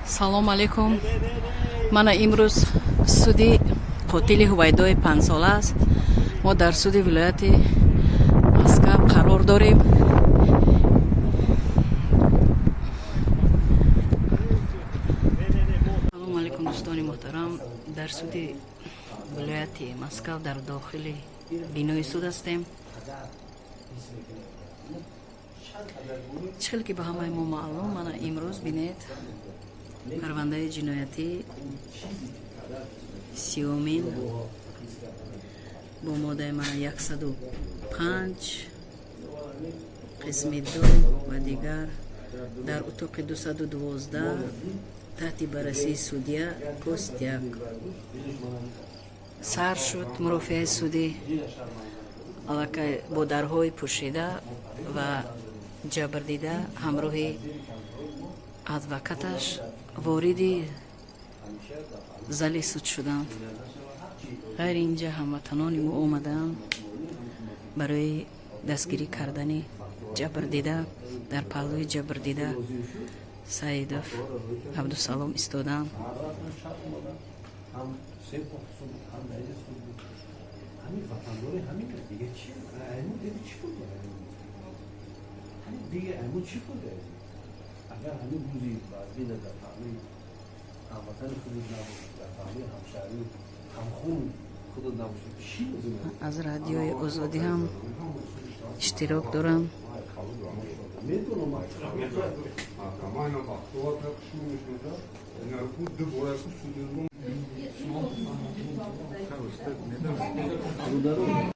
салом алейкум. Мана имрӯз суди Котили Хувайдои 5 сола аст. Мо дар суди Вилояти Маскав қарор дорем. салом алейкум дӯстони муҳтарам. Дар суди Вилояти Маскав дар дохили бинои суд ҳастем. чӣ хеле ки ба ҳамаи мо маълум, мана имрӯз бинед парвандаи чиноятии 30 бо моддаи 105 қисми 2 ва дигар дар утуқи 212 таҳти баррасии судия пост 1 сар шуд мурофиаи судӣ аллакай бо дарҳои пӯшида ва ҷабрдида ҳамроҳи адвокаташ вориди зали суд шуданд. ғайри инҷа ҳамватанони мо омадаанд барои дастгирӣ кардани ҷабрдида дар паҳлӯи ҷабрдида Саидов Абдусалом истодаанд. аз радиои озодӣ ҳам иштирок дорам.